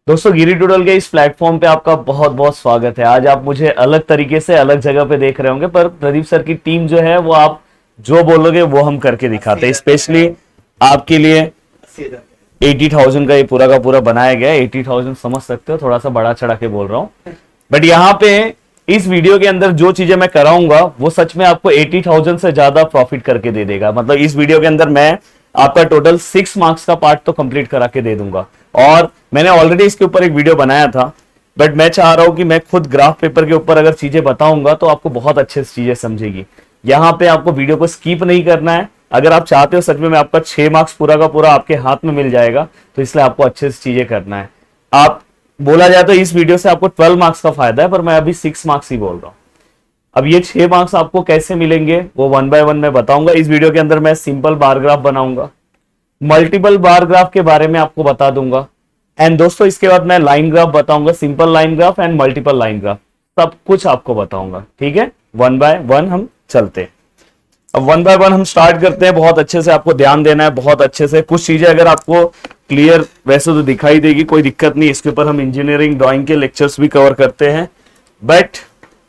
दोस्तों गिरी डूडल के इस प्लेटफॉर्म पे आपका बहुत बहुत स्वागत है। आज आप मुझे अलग तरीके से अलग जगह पे देख रहे होंगे, पर प्रदीप सर की टीम जो है वो आप जो बोलोगे वो हम करके दिखाते हैं। स्पेशली आपके लिए 80,000 का ये पूरा का पूरा बनाया गया है। 80,000 समझ सकते हो, थोड़ा सा बड़ा चढ़ा के बोल रहा हूँ, बट यहाँ पे इस वीडियो के अंदर जो चीजें मैं कराऊंगा वो सच में आपको 80,000 से ज्यादा प्रॉफिट करके दे देगा। मतलब इस वीडियो के अंदर मैं आपका टोटल 6 मार्क्स का पार्ट तो कंप्लीट करा के दे दूंगा। और मैंने ऑलरेडी इसके ऊपर एक वीडियो बनाया था, बट मैं चाह रहा हूं कि मैं खुद ग्राफ पेपर के ऊपर अगर चीजें बताऊंगा तो आपको बहुत अच्छे से चीजें समझेगी। यहाँ पे आपको वीडियो को स्किप नहीं करना है। अगर आप चाहते हो सच में आपका 6 मार्क्स पूरा का पूरा आपके हाथ में मिल जाएगा, तो इसलिए आपको अच्छे से चीजें करना है। आप बोला जाए तो इस वीडियो से आपको 12 मार्क्स का फायदा है, पर मैं अभी 6 मार्क्स ही बोल रहा हूं। अब ये 6 मार्क्स आपको कैसे मिलेंगे वो वन बाय वन मैं बताऊंगा। इस वीडियो के अंदर मैं सिंपल बार ग्राफ बनाऊंगा, मल्टीपल बार ग्राफ के बारे में आपको बता दूंगा, एंड दोस्तों इसके बाद मैं लाइन ग्राफ बताऊंगा, simple line graph and multiple line graph, सब कुछ आपको बताऊंगा। ठीक है, वन बाय वन हम चलते हैं। अब वन बाय वन हम स्टार्ट करते हैं। बहुत अच्छे से आपको ध्यान देना है, बहुत अच्छे से। कुछ चीजें अगर आपको क्लियर वैसे तो दिखाई देगी, कोई दिक्कत नहीं। इसके ऊपर हम इंजीनियरिंग ड्राइंग के लेक्चर्स भी कवर करते हैं, बट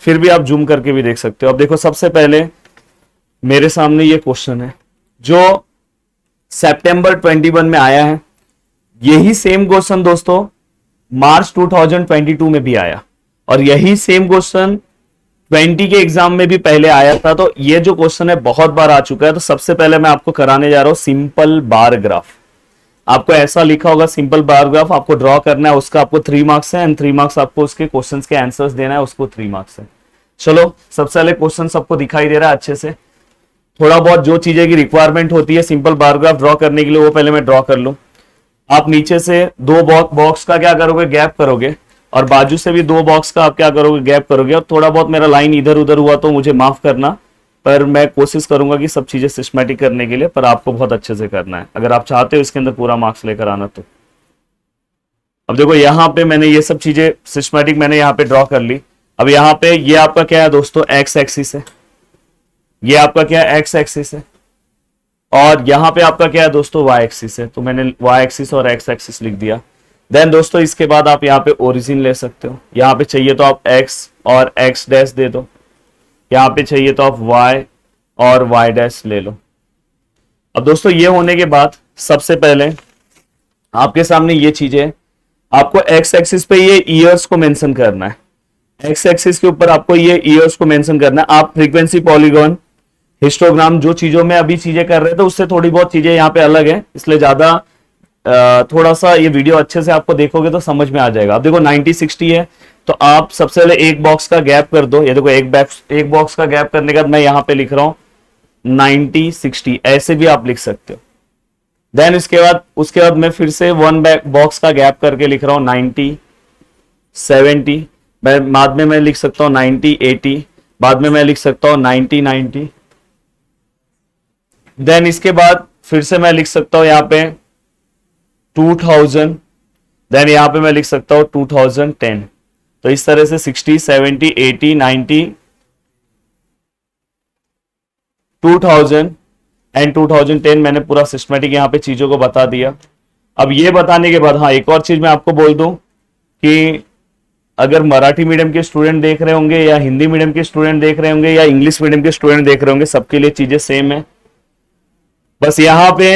फिर भी आप जूम करके भी देख सकते हो। अब देखो, सबसे पहले मेरे सामने ये क्वेश्चन है जो सितंबर 21 में आया है। यही सेम क्वेश्चन दोस्तों मार्च 2022 में भी आया, और यही सेम क्वेश्चन 20 के एग्जाम में भी पहले आया था। तो ये जो क्वेश्चन है बहुत बार आ चुका है। तो सबसे पहले मैं आपको कराने जा रहा हूं सिंपल बार ग्राफ। आपको ऐसा लिखा होगा सिंपल बार ग्राफ, आपको ड्रॉ करना है, उसका आपको 3 मार्क्स है, एंड 3 मार्क्स आपको उसके क्वेश्चन के आंसर्स देना है, उसको 3 मार्क्स है। चलो, सबसे पहले क्वेश्चन सबको दिखाई दे रहा है अच्छे से। थोड़ा बहुत जो चीजें की रिक्वायरमेंट होती है सिंपल बार ग्राफ ड्रॉ करने के लिए, वो पहले मैं ड्रॉ कर लूं। आप नीचे से दो बॉक्स का क्या करोगे, गैप करोगे, और बाजू से भी 2 बॉक्स का आप क्या करोगे, गैप करोगे। और थोड़ा बहुत मेरा लाइन इधर उधर हुआ तो मुझे माफ करना, पर मैं कोशिश करूंगा कि सब चीजें सिस्टमैटिक करने के लिए, पर आपको बहुत अच्छे से करना है अगर आप चाहते हो इसके अंदर पूरा मार्क्स लेकर आना तो। अब देखो, यहाँ पे मैंने ये सब चीजें सिस्टमैटिक मैंने यहाँ पे ड्रॉ कर ली। अब यहाँ पे ये आपका क्या है दोस्तों, एक्स एक्सिस है। ये आपका क्या है, एक्स एक्सिस है। और यहाँ पे आपका क्या है दोस्तों, वाई एक्सिस है। तो मैंने वाई एक्सिस और एक्स एक्सिस लिख दिया। देन दोस्तों इसके बाद आप यहाँ पे ओरिजिन ले सकते हो। यहाँ पे चाहिए तो आप एक्स और एक्स डैश दे दो, यहाँ पे चाहिए तो आप वाई और वाई डैश ले लो। अब दोस्तों ये होने के बाद सबसे पहले आपके सामने ये चीजें, आपको एक्स एक्सिस पे ये ईयर्स को मेंशन करना है। एक्स एक्सिस के ऊपर आपको ये ईयर्स को मेंशन करना है। आप फ्रीक्वेंसी, पॉलीगॉन, हिस्टोग्राम, जो चीजों में अभी चीजें कर रहे थे उससे थोड़ी बहुत चीजें यहाँ पे अलग है, इसलिए ज्यादा थोड़ा सा ये वीडियो अच्छे से आपको देखोगे तो समझ में आ जाएगा। अब देखो 90-60 है, तो आप सबसे पहले एक बॉक्स का गैप कर दो। ये देखो, एक बॉक्स का गैप करने के बाद मैं यहाँ पे लिख रहा हूं 90-60, ऐसे भी आप लिख सकते हो। देन उसके बाद मैं फिर से 1 बॉक्स का गैप करके लिख रहा हूं 90-70। बाद में मैं लिख सकता हूं 90-80, बाद में मैं लिख सकता हूं 90-90। देन इसके बाद फिर से मैं लिख सकता हूं यहाँ पे 2000। देन यहाँ पे मैं लिख सकता हूं 2010। तो इस तरह से 60, 70, 80, 90, 2000 एंड 2010 मैंने पूरा सिस्टमेटिक यहाँ पे चीजों को बता दिया। अब ये बताने के बाद हाँ, एक और चीज मैं आपको बोल दूं कि अगर मराठी मीडियम के स्टूडेंट देख रहे होंगे, या हिंदी मीडियम के स्टूडेंट देख रहे होंगे, या इंग्लिश मीडियम के स्टूडेंट देख रहे होंगे, सबके लिए चीजें सेम है। बस यहाँ पे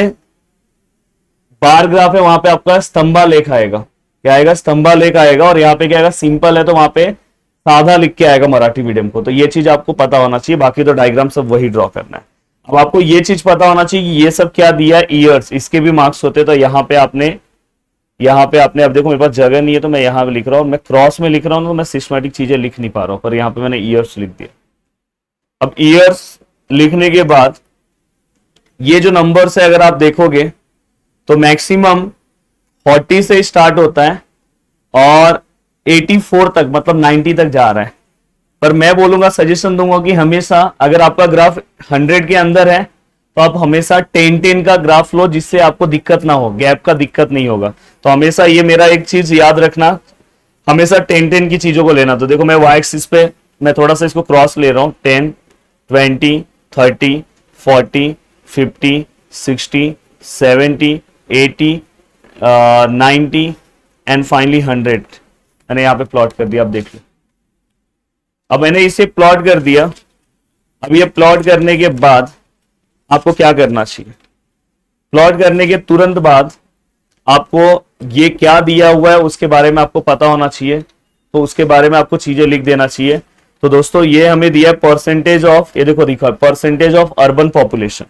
बार ग्राफ है, वहां पे आपका स्तंभा लेख आएगा। क्या आएगा, स्तंभा लेख आएगा। और यहाँ पे क्या आएगा, सिंपल है तो वहां पे साधा लिख के आएगा मराठी मीडियम को। तो ये चीज आपको पता होना चाहिए, बाकी तो डायग्राम सब वही ड्रॉ करना है। अब आपको ये चीज पता होना चाहिए कि ये सब क्या दिया है, ईयर्स, इसके भी मार्क्स होते। तो यहाँ पे आपने अब देखो मेरे पास जगह नहीं है तो मैं यहाँ पे लिख रहा हूँ, मैं क्रॉस में लिख रहा हूँ तो मैं सिस्टमैटिक चीजें लिख नहीं पा रहा हूँ, पर यहाँ पे मैंने ईयर्स लिख दिया। अब ईयर्स लिखने के बाद ये जो नंबर्स है अगर आप देखोगे तो मैक्सिमम 40 से स्टार्ट होता है और 84 तक, मतलब 90 तक जा रहा है। पर मैं बोलूंगा, सजेशन दूंगा कि हमेशा अगर आपका ग्राफ 100 के अंदर है तो आप हमेशा 10-10 का ग्राफ लो, जिससे आपको दिक्कत ना हो, गैप का दिक्कत नहीं होगा। तो हमेशा ये मेरा एक चीज याद रखना, हमेशा 10-10 की चीजों को लेना। तो देखो मैं वाई एक्सिस पे मैं थोड़ा सा इसको क्रॉस ले रहा हूं, 10, 20, 30, 40, 50, 60, 70, 80, 90, एंड फाइनली 100 मैंने यहाँ पे प्लॉट कर दिया। अब देख लो, अब मैंने इसे प्लॉट कर दिया। अब ये प्लॉट करने के बाद आपको क्या करना चाहिए, प्लॉट करने के तुरंत बाद आपको ये क्या दिया हुआ है उसके बारे में आपको पता होना चाहिए, तो उसके बारे में आपको चीजें लिख देना चाहिए। तो दोस्तों ये हमें दिया है परसेंटेज ऑफ, ये देखो लिखा है परसेंटेज ऑफ अर्बन पॉपुलेशन।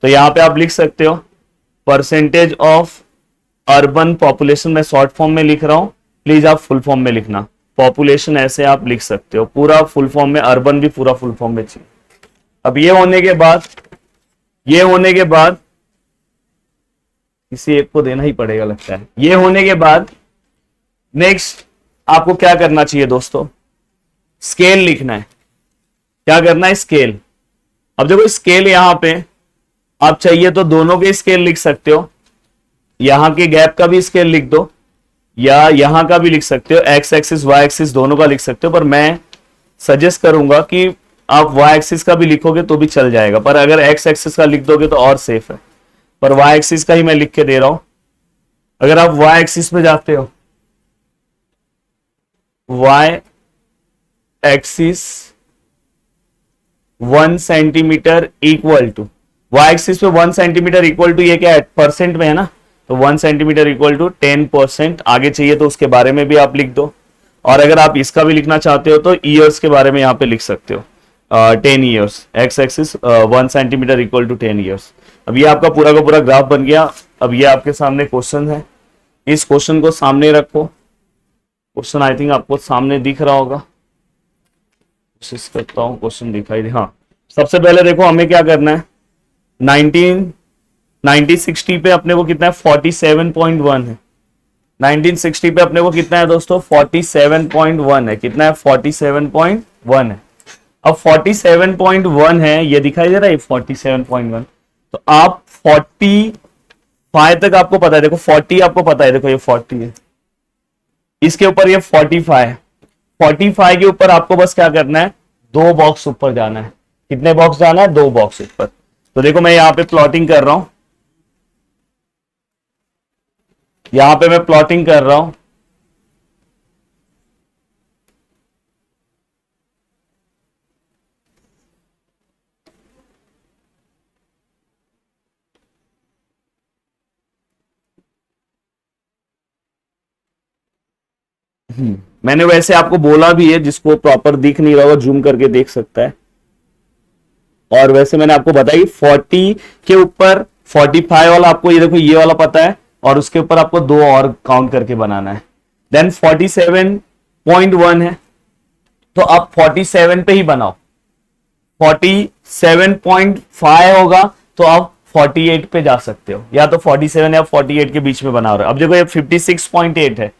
तो यहां पे आप लिख सकते हो परसेंटेज ऑफ अर्बन पॉपुलेशन, मैं शॉर्ट फॉर्म में लिख रहा हूं, प्लीज आप फुल फॉर्म में लिखना। पॉपुलेशन ऐसे आप लिख सकते हो पूरा फुल फॉर्म में, अर्बन भी पूरा फुल फॉर्म में चाहिए। अब ये होने के बाद किसी एक को देना ही पड़ेगा लगता है। ये होने के बाद नेक्स्ट आपको क्या करना चाहिए दोस्तों, स्केल लिखना है। क्या करना है, स्केल। अब देखो स्केल यहां पे आप चाहिए तो दोनों के स्केल लिख सकते हो, यहां के गैप का भी स्केल लिख दो या यहां का भी लिख सकते हो, एक्स एक्सिस वाई एक्सिस दोनों का लिख सकते हो। पर मैं सजेस्ट करूंगा कि आप वाई एक्सिस का भी लिखोगे तो भी चल जाएगा, पर अगर एक्स एक्सिस का लिख दोगे तो और सेफ है। पर वाई एक्सिस का ही मैं लिख के दे रहा हूं। अगर आप वाई एक्सिस पे जाते हो, Y axis 1 centimetre equal to, Y axis पे 1 सेंटीमीटर इक्वल टू, ये क्या है परसेंट में है ना, तो 1 सेंटीमीटर इक्वल टू 10%। आगे चाहिए तो उसके बारे में भी आप लिख दो। और अगर आप इसका भी लिखना चाहते हो तो ईयर्स के बारे में यहां पे लिख सकते हो, 10 years, X axis 1 centimetre equal to 10 years. अब ये आपका पूरा का पूरा ग्राफ बन गया। अब ये आपके सामने क्वेश्चन है, इस क्वेश्चन को सामने रखो। क्वेश्चन आई थिंक आपको सामने दिख रहा होगा, कोशिश करता हूं क्वेश्चन दिखाई दे। हाँ, सबसे पहले देखो हमें क्या करना है, 1960 पे अपने को कितना है, 47.1 है। 1960 पे अपने को कितना है दोस्तों, 47.1 है। कितना है, 47.1 है। अब 47.1 है, ये दिखाई दे रहा है 47.1। तो आप 45 तक आपको पता है, देखो 40 आपको पता है, देखो ये 40 है, इसके ऊपर ये 45 है। 45 के ऊपर आपको बस क्या करना है, 2 बॉक्स ऊपर जाना है। कितने बॉक्स जाना है, 2 बॉक्स ऊपर। तो देखो मैं यहां पे प्लॉटिंग कर रहा हूं, यहां पे मैं प्लॉटिंग कर रहा हूं। मैंने वैसे आपको बोला भी है, जिसको प्रॉपर दिख नहीं रहा होगा जूम करके देख सकता है। और वैसे मैंने आपको बताया कि 40 के ऊपर 45 वाला आपको ये देखो ये वाला पता है, और उसके ऊपर आपको 2 और काउंट करके बनाना है। देन 47.1 है, तो आप 47 पे ही बनाओ। 47.5 होगा तो आप 48 पे जा सकते हो, या तो 47 या 48 के बीच में बना रहे हो। अब देखो ये 56.8 है,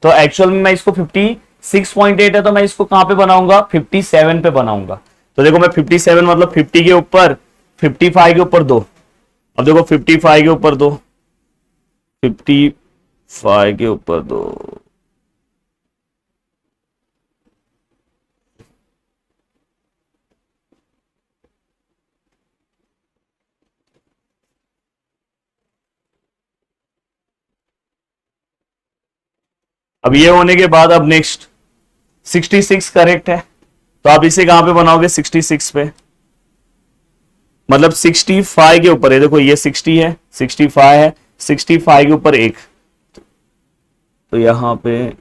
तो एक्चुअल में मैं इसको 56.8 है, तो मैं इसको कहां पे बनाऊंगा, 57 पे बनाऊंगा। तो देखो मैं 57 मतलब 50 के ऊपर 55 के ऊपर 2। अब देखो 55 के ऊपर 2, 55 के ऊपर 2, अब ये होने के बाद अब नेक्स्ट 66 करेक्ट है, तो आप इसे कहां पे बनाओगे, 66 पे। मतलब 65 के ऊपर है, देखो ये 60 है, 65 है, 65 के ऊपर 1, तो यहां पे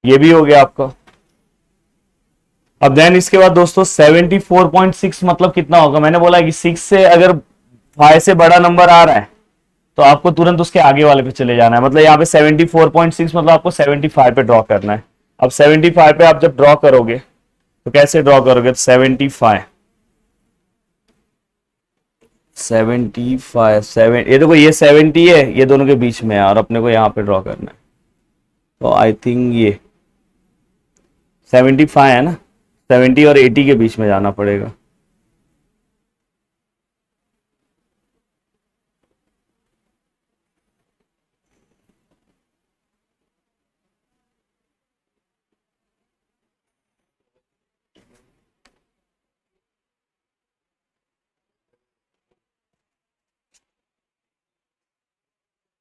ये भी हो गया आपका। अब देन इसके बाद दोस्तों 74.6 मतलब कितना होगा, मैंने बोला कि 6 से अगर 5 से बड़ा नंबर आ रहा है तो आपको तुरंत उसके आगे वाले पे चले जाना है। मतलब यहाँ पे 74.6 मतलब आपको 75 पे ड्रॉ करना है। अब 75 पे आप जब ड्रॉ करोगे तो कैसे ड्रॉ करोगे, 75 7 ये देखो ये 70 है, ये दोनों के बीच में है, और अपने को यहाँ पे ड्रॉ करना है। तो आई थिंक ये 75 है ना, 70 और 80 के बीच में जाना पड़ेगा।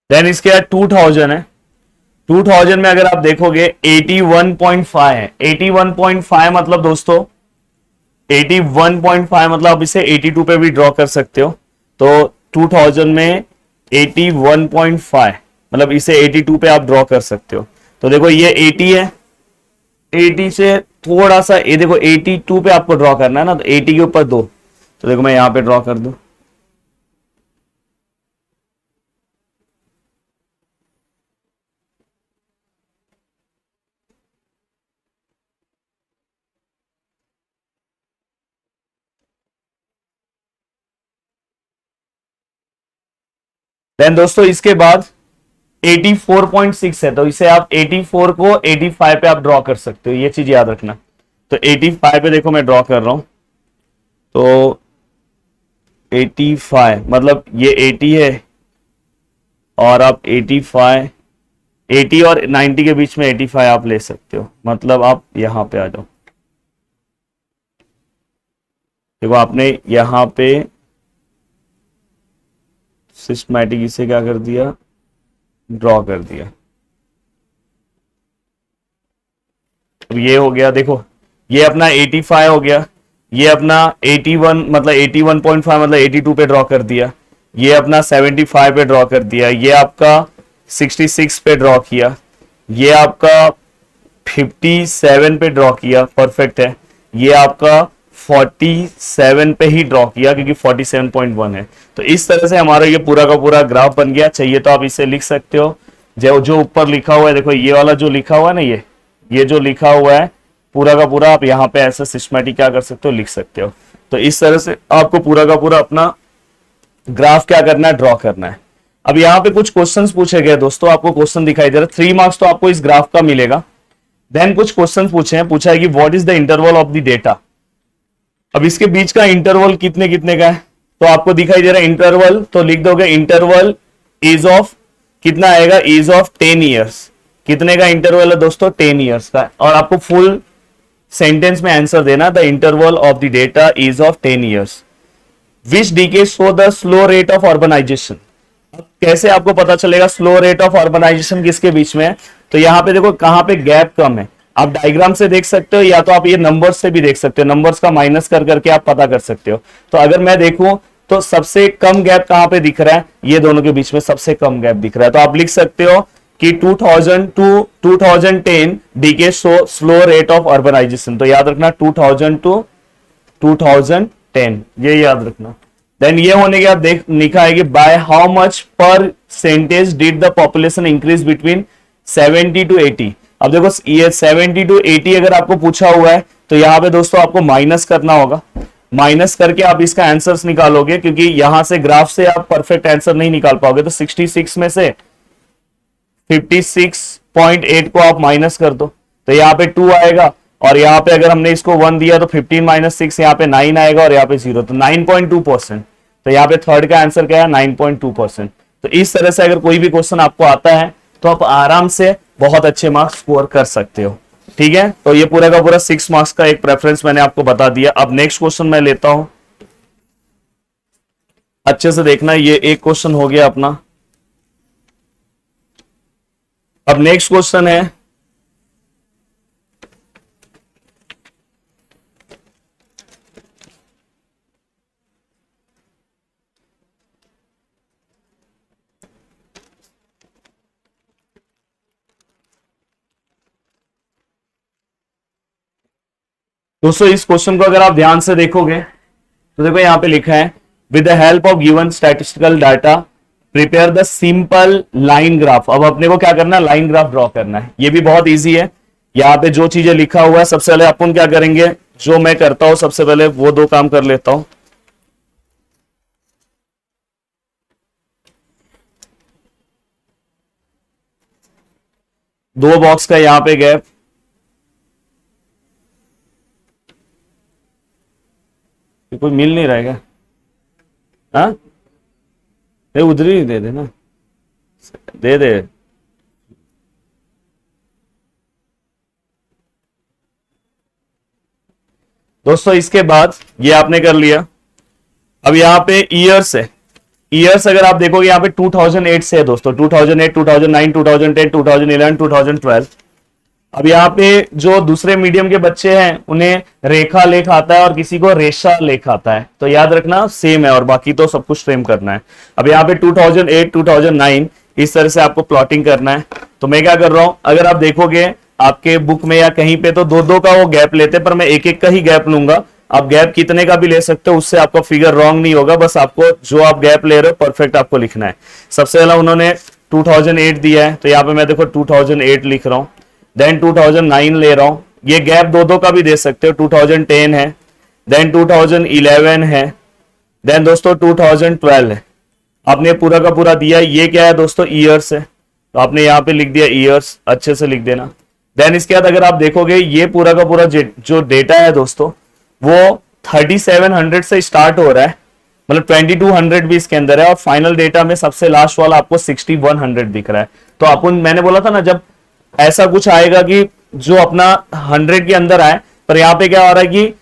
देन इसके बाद 2000 है। 2000 में अगर आप देखोगे 81.5 है। 81.5 मतलब दोस्तों 81.5 मतलब आप इसे 82 पे भी ड्रॉ कर सकते हो। तो 2000 में 81.5 मतलब इसे 82 पे आप ड्रॉ कर सकते हो। तो देखो ये 80 है, 80 से थोड़ा सा ये देखो 82 पे आपको ड्रॉ करना है ना, तो 80 के ऊपर 2, तो देखो मैं यहां पे ड्रॉ कर दूं। देन दोस्तों इसके बाद 84.6 है, तो इसे आप 84 को 85 पे आप ड्रॉ कर सकते हो, ये चीज याद रखना। तो 85 पे देखो मैं ड्रॉ कर रहा हूं, तो 85 मतलब ये 80 है और आप 85, 80 और 90 के बीच में 85 आप ले सकते हो, मतलब आप यहां पे आ जाओ। देखो आपने यहां पे सिस्टमैटिक इसे क्या कर दिया, ड्रॉ कर दिया। अब ये हो गया, देखो ये अपना 85 हो गया, ये अपना 81 मतलब 81.5 मतलब 82 पे ड्रॉ कर दिया, ये अपना 75 पे ड्रॉ कर दिया, ये आपका 66 पे ड्रॉ किया, ये आपका 57 पे ड्रॉ किया, परफेक्ट है। ये आपका 47 पे ही ड्रॉ किया क्योंकि 47.1 है। तो इस तरह से हमारा ये पूरा का पूरा ग्राफ बन गया। चाहिए तो आप इसे लिख सकते हो, जो जो ऊपर लिखा हुआ है, देखो ये वाला जो लिखा हुआ है ना, ये जो लिखा हुआ है पूरा का पूरा आप यहाँ पे ऐसा सिस्टमैटिक क्या कर सकते हो, लिख सकते हो। तो इस तरह से आपको पूरा का पूरा अपना ग्राफ क्या करना है, ड्रॉ करना है। अब यहाँ पे कुछ क्वेश्चंस पूछे गए दोस्तों, आपको क्वेश्चन दिखाई दे रहा है, 3 मार्क्स तो आपको इस ग्राफ का मिलेगा। देन कुछ क्वेश्चन पूछे हैं, पूछा है कि what is the interval of the data. अब इसके बीच का इंटरवल कितने कितने का है, तो आपको दिखाई दे रहा है इंटरवल, तो लिख दोगे इंटरवल इज ऑफ, कितना आएगा, इज ऑफ 10 ईयर्स। कितने का इंटरवल है दोस्तों, 10 ईयर्स का। और आपको फुल सेंटेंस में आंसर देना, the interval of the data is of 10 years. Which decade show the slow rate of urbanisation. कैसे आपको पता चलेगा स्लो रेट ऑफ अर्बनाइजेशन किसके बीच में है, तो यहां पे देखो कहां पे गैप कम है, आप डायग्राम से देख सकते हो या तो आप ये नंबर्स से भी देख सकते हो, नंबर्स का माइनस कर करके आप पता कर सकते हो। तो अगर मैं देखूं तो सबसे कम गैप कहां पे दिख रहा है, ये दोनों के बीच में सबसे कम गैप दिख रहा है। तो आप लिख सकते हो कि 2000 to 2010 decade show slow rate of urbanisation. तो याद रखना 2000 टू 2010, ये याद रखना। देन ये होने के बाद देख लिखा है कि by how much percentage did the population increase between 70 to 80। अब देखो ये 70 टू 80 अगर आपको पूछा हुआ है तो यहां पे दोस्तों आपको माइनस करना होगा, माइनस करके आप इसका आंसर्स निकालोगे, क्योंकि यहां से ग्राफ से आप परफेक्ट आंसर नहीं निकाल पाओगे। तो 66 में से 56.8 को आप माइनस कर दो, तो यहाँ पे 2 आएगा, और यहाँ पे अगर हमने इसको 1 दिया तो 15 माइनस 6 यहाँ पे 9 आएगा, और यहाँ पे 0, तो 9.2%। तो यहाँ पे थर्ड का आंसर क्या है, 9.2%। तो इस तरह से अगर कोई भी क्वेश्चन आपको आता है तो आप आराम से बहुत अच्छे मार्क्स स्कोर कर सकते हो। ठीक है, तो ये पूरा का पूरा 6 मार्क्स का एक प्रेफरेंस मैंने आपको बता दिया। अब नेक्स्ट क्वेश्चन मैं लेता हूं, अच्छे से देखना, ये एक क्वेश्चन हो गया अपना। अब नेक्स्ट क्वेश्चन है, दोस्तों इस क्वेश्चन को अगर आप ध्यान से देखोगे तो देखो यहां पे लिखा है with the help of given statistical data prepare the simple line graph. अब अपने को क्या करना है, लाइन ग्राफ ड्रॉ करना है। ये भी बहुत इजी है, यहाँ पे जो चीजें लिखा हुआ है सबसे पहले अपन क्या करेंगे, जो मैं करता हूं सबसे पहले वो 2 काम कर लेता हूं। दो बॉक्स का यहां पे गैप, कोई मिल नहीं रहेगा, हाँ उधर ही दे देना, दे दे। दोस्तों इसके बाद ये आपने कर लिया। अब यहां पे ईयर्स है, ईयर्स अगर आप देखोगे यहाँ पे 2008 से है दोस्तों, 2008, 2009, 2010, 2011, 2012। अब यहाँ पे जो दूसरे मीडियम के बच्चे हैं उन्हें रेखा लेख आता है और किसी को रेशा लेख आता है, तो याद रखना सेम है और बाकी तो सब कुछ सेम करना है। अब यहाँ पे 2008, 2009 इस तरह से आपको प्लॉटिंग करना है। तो मैं क्या कर रहा हूं, अगर आप देखोगे आपके बुक में या कहीं पे तो दो दो का वो गैप लेते, पर मैं एक एक का ही गैप लूंगा। आप गैप कितने का भी ले सकते हो, उससे आपका फिगर रॉन्ग नहीं होगा, बस आपको जो आप गैप ले रहे हो परफेक्ट आपको लिखना है। सबसे पहला उन्होंने 2008 दिया है, तो यहाँ पे मैं देखो 2008 लिख रहा हूं, देन 2009 ले रहा हूं, ये गैप दो दो का भी दे सकते हो, 2010 है, देन 2011 है, देन दोस्तों 2012 है। आपने पूरा का पूरा दिया, ये क्या है दोस्तों, ईयर्स है, तो आपने यहाँ पे लिख दिया ईयर्स, अच्छे से लिख देना। देन इसके बाद अगर आप देखोगे ये पूरा का पूरा जो डेटा है दोस्तों वो 3700 से स्टार्ट हो रहा है, मतलब 2200 भी इसके अंदर है, और फाइनल डेटा में सबसे लास्ट वाला आपको 6100 दिख रहा है। तो अपन मैंने बोला था ना, जब ऐसा कुछ आएगा कि जो अपना 100 के अंदर आए, पर यहाँ पे क्या हो रहा है कि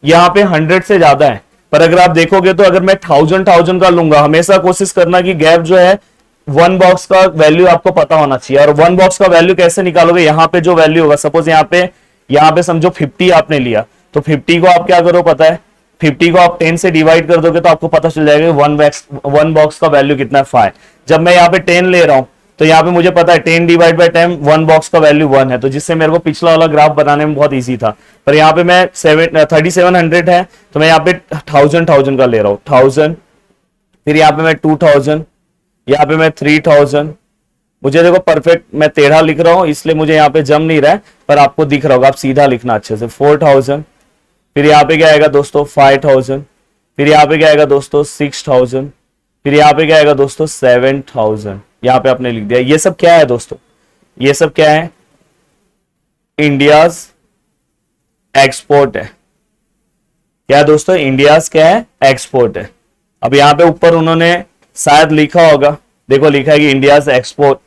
यहाँ पे 100 से ज्यादा है। पर अगर आप देखोगे तो अगर मैं 1000 का लूंगा, हमेशा कोशिश करना कि गैप जो है वन बॉक्स का वैल्यू आपको पता होना चाहिए। और वन बॉक्स का वैल्यू कैसे निकालोगे, यहाँ पे जो वैल्यू होगा, सपोज यहाँ पे समझो 50 आपने लिया, तो 50 को आप क्या करो पता है, 50 को आप 10 से डिवाइड कर दोगे तो आपको पता चल जाएगा वन बॉक्स का वैल्यू कितना है, 5। जब मैं यहाँ पे 10 ले रहा हूं तो यहाँ पे मुझे पता है 10 डिवाइड बाय 10 वन बॉक्स का वैल्यू 1 है, तो जिससे मेरे को पिछला वाला ग्राफ बनाने में बहुत इजी था। पर यहाँ पे मैं 3700 है, तो मैं यहाँ पे 1000 का ले रहा हूँ, 1000, फिर यहाँ पे मैं 2000, यहाँ पे मैं 3000। मुझे देखो परफेक्ट मैं टेढ़ा लिख रहा हूं इसलिए मुझे यहाँ पे जम नहीं रहा है, पर आपको दिख रहा होगा, आप सीधा लिखना अच्छे से, 4000, फिर यहाँ पे क्या आएगा दोस्तों 5000, फिर यहाँ पे क्या आएगा दोस्तों 6000, फिर यहाँ पे क्या आएगा दोस्तों 7000। यहाँ पे आपने लिख दिया। ये सब क्या है दोस्तों, ये सब क्या है, इंडियाज एक्सपोर्ट है। क्या दोस्तों, इंडियाज क्या है, एक्सपोर्ट है। अब यहाँ पे ऊपर उन्होंने शायद लिखा होगा, देखो लिखा है कि इंडियाज एक्सपोर्ट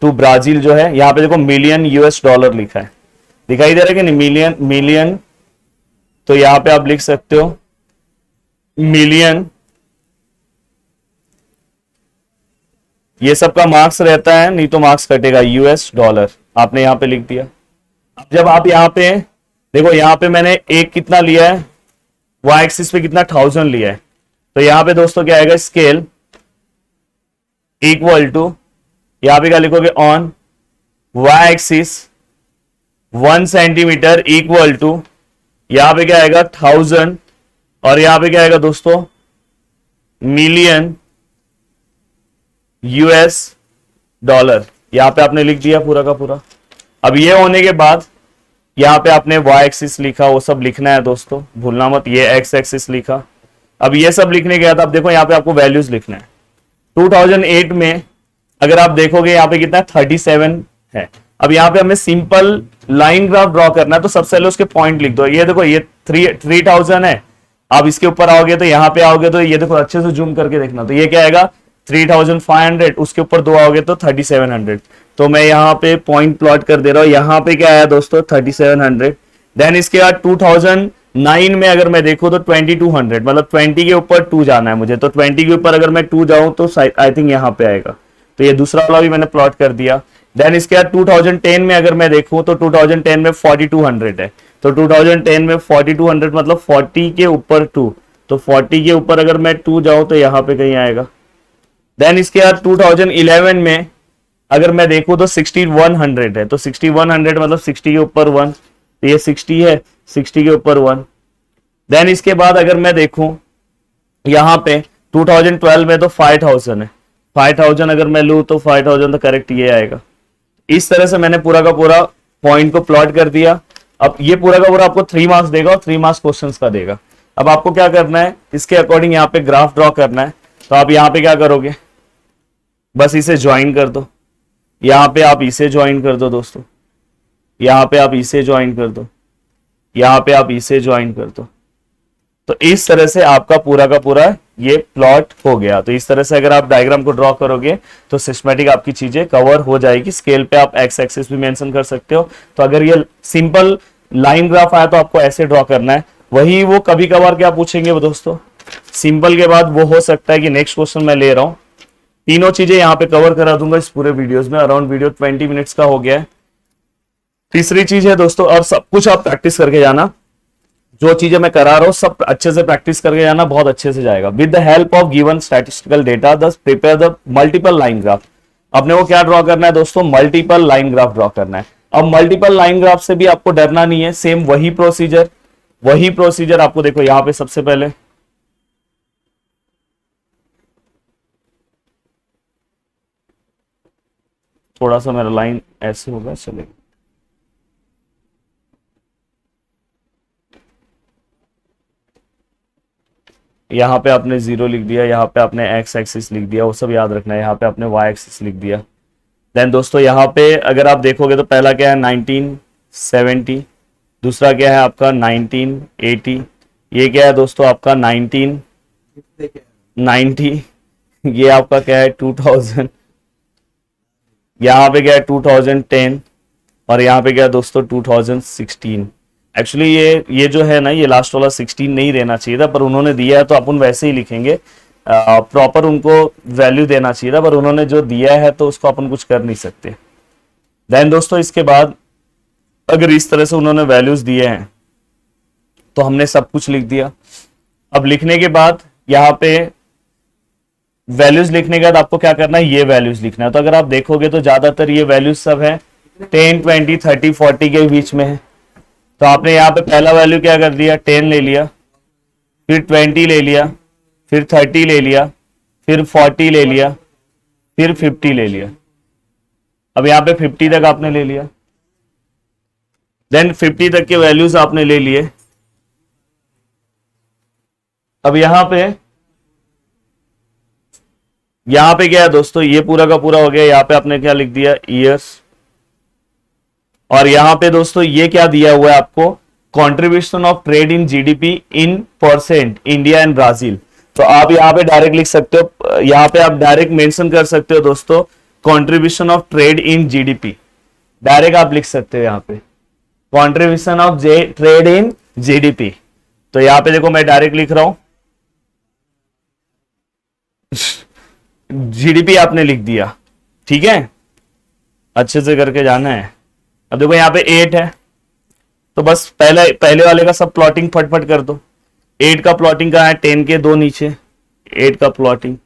टू ब्राजील जो है, यहाँ पे देखो मिलियन यूएस डॉलर लिखा है, दिखाई दे रहा है कि नहीं, मिलियन, तो यहाँ पे आप लिख सकते हो मिलियन, ये सब का मार्क्स रहता है, नहीं तो मार्क्स कटेगा, यूएस डॉलर आपने यहाँ पे लिख दिया। अब जब आप यहाँ पे देखो, यहाँ पे मैंने एक कितना लिया है, वाई एक्सिस पे कितना 1000 लिया है, तो यहाँ पे दोस्तों क्या आएगा, स्केल इक्वल टू, यहाँ पे क्या लिखोगे, on Y axis 1 centimetre equal to, यहां पे क्या आएगा 1000, और यहां पे क्या आएगा दोस्तों मिलियन यूएस डॉलर। यहां पे आपने लिख दिया पूरा का पूरा। अब ये होने के बाद यहां पे आपने वाई एक्सिस लिखा, वो सब लिखना है दोस्तों, भूलना मत, ये एक्स एक्सिस लिखा। अब ये सब लिखने के बाद आप देखो यहाँ पे आपको वैल्यूज लिखना है। 2008 में अगर आप देखोगे यहाँ पे कितना 37 है। अब यहाँ पे हमें सिंपल लाइन ग्राफ ड्रॉ करना है, तो सबसे पहले उसके पॉइंट लिख दो। ये देखो ये 3000 है, आप इसके ऊपर आओगे तो यहाँ पे आओगे तो ये देखो अच्छे से जूम करके देखना, तो ये क्या आएगा 3500, उसके ऊपर 2 आओगे तो 3700। तो मैं यहाँ पे पॉइंट प्लॉट कर दे रहा हूँ। यहाँ पे क्या आया दोस्तों 3700। देन इसके बाद 2009 में अगर मैं देखूँ तो 2200, मतलब 20 के ऊपर 2 जाना है मुझे, तो 20 के ऊपर अगर मैं 2 जाऊं तो आई थिंक यहाँ पे आएगा, तो ये दूसरा वाला भी मैंने प्लॉट कर दिया। देन इसके बाद 2010 में अगर मैं देखूं तो 2010 में 4200 है, तो 2010 में 4200 मतलब 40 के ऊपर 2, तो 40 के ऊपर अगर मैं 2 जाऊं तो यहाँ पे कहीं आएगा। देन इसके बाद 2011 में अगर मैं देखूं तो 6100 है, तो 6100 मतलब 60 के ऊपर 1, तो ये 60 है, 60 के ऊपर 1। देन इसके बाद अगर मैं देखूं यहाँ पे 2012 में तो 5000 है, 5000 अगर मैं लूं तो 5000 तो करेक्ट ये आएगा। इस तरह से मैंने पूरा का पूरा पॉइंट को प्लॉट कर दिया। अब ये पूरा का पूरा आपको 3 मार्क्स देगा और 3 मार्क्स क्वेश्चंस का देगा। अब आपको क्या करना है, इसके अकॉर्डिंग यहाँ पे ग्राफ ड्रॉ करना है। तो आप यहाँ पे क्या करोगे, बस इसे ज्वाइन कर दो, यहाँ पे आप इसे ज्वाइन कर दो दोस्तों, यहाँ पे आप इसे ज्वाइन कर दो, यहाँ पे आप इसे ज्वाइन कर दो। तो इस तरह से आपका पूरा का पूरा ये प्लॉट हो गया। तो इस तरह से अगर आप डायग्राम को ड्रॉ करोगे तो सिस्टमैटिक आपकी चीजें कवर हो जाएगी। स्केल पे आप एक्स एक्सिस भी मेंशन कर सकते हो। तो अगर ये सिंपल लाइन ग्राफ आया तो आपको ऐसे ड्रॉ करना है। वही वो कभी कभार क्या पूछेंगे वो दोस्तों, सिंपल के बाद वो हो सकता है कि नेक्स्ट क्वेश्चन मैं ले रहा हूं। तीनों चीजें यहाँ पे कवर करा दूंगा इस पूरे वीडियोस में। अराउंड वीडियो 20 मिनट्स का हो गया है। तीसरी चीज है दोस्तों, अब सब कुछ आप प्रैक्टिस करके जाना, जो चीजें मैं करा रहा हूं सब अच्छे से प्रैक्टिस करके जाना, बहुत अच्छे से जाएगा। With the help of given statistical data the prepare the multiple line graph. अपने को क्या ड्रॉ करना है दोस्तों, मल्टीपल लाइन ग्राफ ड्रॉ करना है। अब मल्टीपल लाइन ग्राफ से भी आपको डरना नहीं है, सेम वही प्रोसीजर आपको देखो यहां पे सबसे पहले थोड़ा सा मेरा लाइन ऐसे होगा, चलेगा। यहाँ पे आपने 0 लिख दिया, यहाँ पे आपने एक्स एक्सिस लिख दिया, वो सब याद रखना है। यहाँ पे आपने वाई एक्सिस लिख दिया। देन दोस्तों यहाँ पे अगर आप देखोगे तो पहला क्या है 1970, दूसरा क्या है आपका 1980, ये क्या है दोस्तों आपका 1990, ये आपका क्या है 2000, यहाँ पे क्या है 2010, और यहाँ पे क्या है दोस्तों 2016। एक्चुअली ये जो है ना, ये लास्ट वाला 16 नहीं रहना चाहिए था, पर उन्होंने दिया है तो अपन वैसे ही लिखेंगे। प्रॉपर उनको वैल्यू देना चाहिए था, पर उन्होंने जो दिया है तो उसको अपन कुछ कर नहीं सकते। देन दोस्तों इसके बाद अगर इस तरह से उन्होंने वैल्यूज दिए हैं तो हमने सब कुछ लिख दिया। अब लिखने के बाद यहाँ पे वैल्यूज लिखने के बाद आपको क्या करना है, ये वैल्यूज लिखना है। तो अगर आप देखोगे तो ज्यादातर ये वैल्यूज सब है 10, 20, 30, 40 के बीच में है। तो आपने यहाँ पे पहला वैल्यू क्या कर दिया, 10 ले लिया, फिर 20 ले लिया, फिर 30 ले लिया, फिर 40 ले लिया, फिर 50 ले लिया। अब यहाँ पे 50 तक आपने ले लिया। देन 50 तक के वैल्यूज आपने ले लिए। अब यहाँ पे क्या है दोस्तों, ये पूरा का पूरा हो गया। यहाँ पे आपने क्या लिख दिया, ईयर्स। और यहाँ पे दोस्तों ये क्या दिया हुआ है आपको, contribution of trade in GDP in percent India and Brazil. तो आप यहाँ पे डायरेक्ट लिख सकते हो, यहाँ पे आप डायरेक्ट मेंशन कर सकते हो दोस्तों, contribution of trade in GDP, direct आप लिख सकते हो यहाँ पे contribution of trade in GDP. तो यहाँ पे देखो मैं डायरेक्ट लिख रहा हूं, जीडीपी आपने लिख दिया, ठीक है, अच्छे से करके जाना है। अब देखो यहाँ पे 8 है, तो बस पहले वाले का सब प्लॉटिंग फटफट कर दो। 8 का प्लॉटिंग कहाँ है, 10 के 2 नीचे 8 का प्लॉटिंग।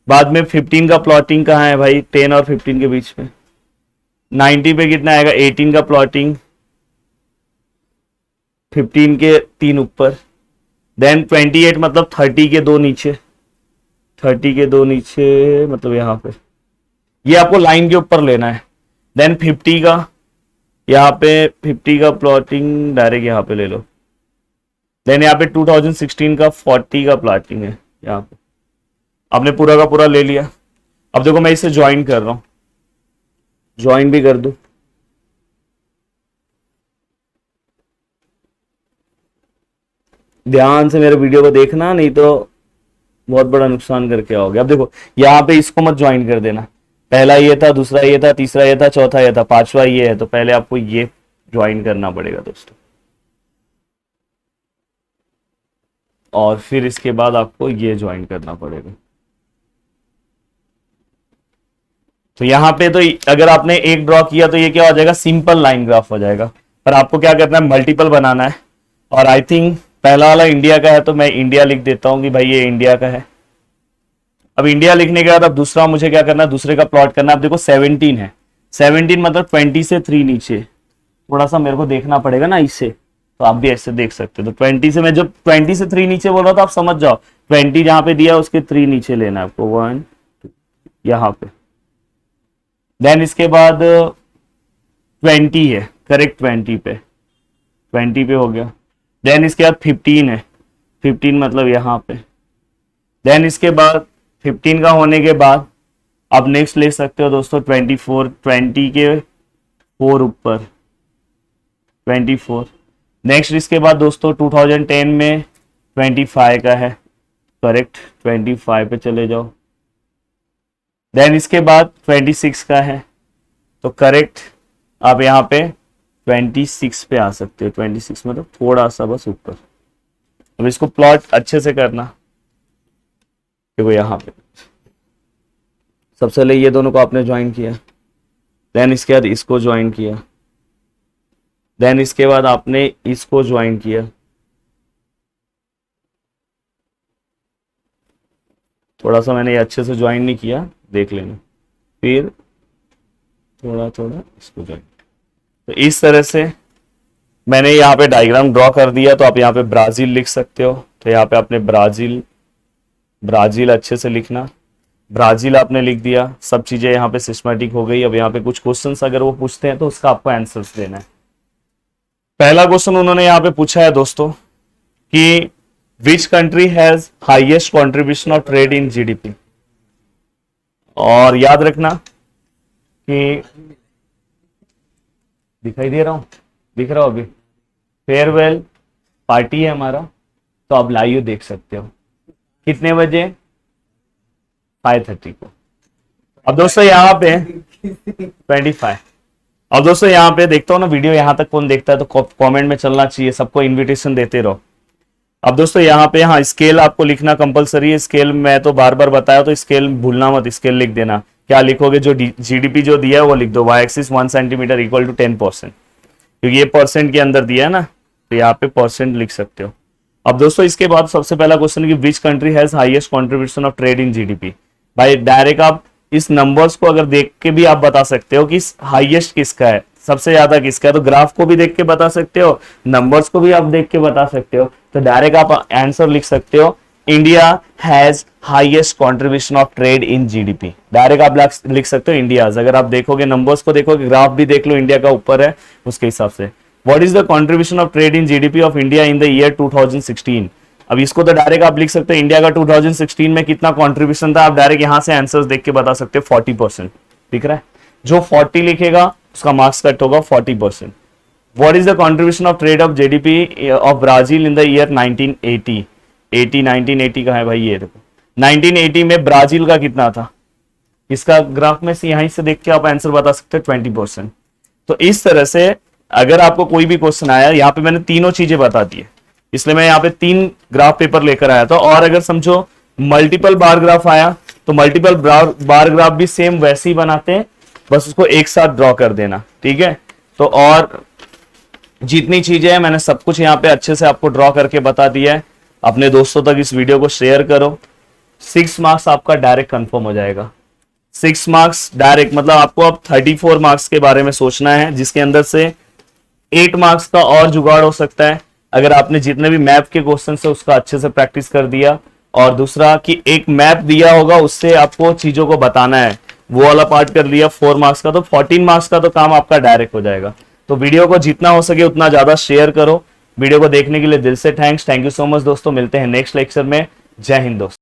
बाद में 15 का प्लॉटिंग कहाँ है भाई, 10 और 15 के बीच में। 90 पे कितना आएगा, 18 का प्लॉटिंग, 15 के 3 ऊपर। देन 28 मतलब 30 के 2 नीचे, 30 के 2 नीचे मतलब यहाँ पे, ये आपको लाइन के ऊपर लेना है। देन 50 का, यहाँ पे 50 का प्लॉटिंग डायरेक्ट यहाँ पे ले लो। देन यहाँ पे 2016 का 40 का प्लॉटिंग है, यहाँ पे आपने पूरा का पूरा ले लिया। अब देखो मैं इसे ज्वाइन कर रहा हूं, ज्वाइन भी कर दूं। ध्यान से मेरे वीडियो को देखना, नहीं तो बहुत बड़ा नुकसान करके आओगे। अब देखो यहाँ पे इसको मत ज्वाइन कर देना, पहला ये था, दूसरा ये था, तीसरा ये था, चौथा ये था, पांचवा ये है, तो पहले आपको ये ज्वाइन करना पड़ेगा दोस्तों, और फिर इसके बाद आपको ये ज्वाइन करना पड़ेगा। तो यहाँ पे तो अगर आपने एक ड्रॉ किया तो ये क्या हो जाएगा, सिंपल लाइन ग्राफ हो जाएगा। पर आपको क्या करना है, मल्टीपल बनाना है। और आई थिंक पहला वाला इंडिया का है, तो मैं इंडिया लिख देता हूं कि भाई ये इंडिया का है। अब इंडिया लिखने के बाद अब दूसरा मुझे क्या करना है, दूसरे का प्लॉट करना है। अब देखो 17 है, 17 मतलब 20 से 3 नीचे, थोड़ा सा मेरे को देखना पड़ेगा ना इससे, तो आप भी ऐसे देख सकते हो। तो 20 से, मैं जब 20 से 3 नीचे बोल रहा था आप समझ जाओ, 20 जहां पे दिया उसके 3 नीचे लेना है आपको, 1 2 यहाँ पे। देन इसके बाद 20 है, करेक्ट 20 पे हो गया। देन इसके बाद 15 है, 15 मतलब यहाँ पे। देन इसके बाद 15 का होने के बाद आप नेक्स्ट ले सकते हो दोस्तों 24, 20 के 4 ऊपर 24। नेक्स्ट इसके बाद दोस्तों 2010 में 25 का है, करेक्ट 25 पे चले जाओ। देन इसके बाद 26 का है, तो करेक्ट आप यहाँ पे 26 पे आ सकते हो। 26 मतलब थोड़ा सा बस ऊपर। अब इसको प्लॉट अच्छे से करना, देखो यहाँ पे सबसे पहले ये दोनों को आपने ज्वाइन किया, देन इसके बाद इसको ज्वाइन किया, देन इसके बाद आपने इसको ज्वाइन किया, थोड़ा सा मैंने ये अच्छे से ज्वाइन नहीं किया, देख लेना, फिर थोड़ा थोड़ा इसको ज्वाइन। तो इस तरह से मैंने यहाँ पे डायग्राम ड्रॉ कर दिया। तो आप यहाँ पे ब्राजील लिख सकते हो, तो यहाँ पे आपने ब्राजील ब्राजील अच्छे से लिखना, ब्राजील आपने लिख दिया, सब चीजें यहाँ पे सिस्टमेटिक हो गई। अब यहाँ पे कुछ क्वेश्चंस अगर वो पूछते हैं तो उसका आपको आंसर्स देना है। पहला क्वेश्चन उन्होंने यहाँ पे पूछा है दोस्तों कि which country has highest contribution of trade in GDP. और याद रखना कि दिखाई दे रहा हूं, दिख रहा हो अभी, फेयरवेल पार्टी है हमारा, तो आप लाइव देख सकते हो कितने बजे, 5:30 को। अब दोस्तों यहाँ पे 25। अब दोस्तों यहाँ पे देखता हूँ ना वीडियो यहाँ तक कौन देखता है, तो कमेंट में चलना चाहिए, सबको इनविटेशन देते रहो। अब दोस्तों यहाँ पे हाँ स्केल आपको लिखना कंपलसरी है। स्केल मैं तो बार बार बताया, तो स्केल भूलना मत, स्केल लिख देना। क्या लिखोगे, जो जीडीपी जो दिया है वो लिख दो, Y axis 1 centimetre equal to 10%, क्योंकि ये परसेंट के अंदर दिया है ना, तो यहाँ पे परसेंट लिख सकते हो। अब दोस्तों इसके बाद सबसे पहला क्वेश्चन कि which country has highest contribution of trade in GDP. भाई डायरेक्ट आप इस नंबर्स को अगर देख के भी आप बता सकते हो कि हाईएस्ट किसका है, सबसे ज्यादा किसका है, तो ग्राफ को भी देख के बता सकते हो, नंबर्स को भी आप देख के बता सकते हो। तो डायरेक्ट आप आंसर लिख सकते हो, India has highest contribution of trade in GDP. Direct आप लिख सकते हो इंडिया। अगर आप देखोगे नंबर्स को देखोगे, ग्राफ भी देख लो, इंडिया का ऊपर है उसके हिसाब से। What is the contribution of trade in GDP of India in the year 2016। अब इसको तो डायरेक्ट आप लिख सकते हो इंडिया का 2016 में कितना कंट्रीब्यूशन था, आप डायरेक्ट यहां से आंसर्स देख के बता सकते हो 40%। दिख रहा है, जो 40 लिखेगा उसका मार्क्स कट होगा 40%। What is the contribution of trade off GDP of Brazil in the year 1980। 1980 का है भाई, ये देखो 1980 में ब्राजील का कितना था, इसका ग्राफ में से यहीं से देख के आप आंसर बता सकते हो 20%। तो इस तरह से अगर आपको कोई भी क्वेश्चन आया, यहाँ पे मैंने तीनों चीजें बता दी है, इसलिए मैं यहाँ पे 3 ग्राफ पेपर लेकर आया था। और अगर समझो मल्टीपल बार ग्राफ आया तो मल्टीपल बार ग्राफ भी सेम वैसे ही बनाते हैं, बस उसको एक साथ ड्रॉ कर देना, ठीक है। तो और जितनी चीजें हैं मैंने सब कुछ यहाँ पे अच्छे से आपको ड्रॉ करके बता दिया है। अपने दोस्तों तक इस वीडियो को शेयर करो। 6 मार्क्स आपका डायरेक्ट कंफर्म हो जाएगा। 6 मार्क्स डायरेक्ट, मतलब आपको अब 34 मार्क्स के बारे में सोचना है, जिसके अंदर से 8 मार्क्स का और जुगाड़ हो सकता है अगर आपने जितने भी मैप के क्वेश्चन है उसका अच्छे से प्रैक्टिस कर दिया। और दूसरा कि एक मैप दिया होगा उससे आपको चीजों को बताना है, वो वाला पार्ट कर लिया 4 मार्क्स का, तो 14 मार्क्स का तो काम आपका डायरेक्ट हो जाएगा। तो वीडियो को जितना हो सके उतना ज्यादा शेयर करो। वीडियो को देखने के लिए दिल से thanks. Thank you so much दोस्तों, मिलते हैं नेक्स्ट लेक्चर में। जय हिंद दोस्तों।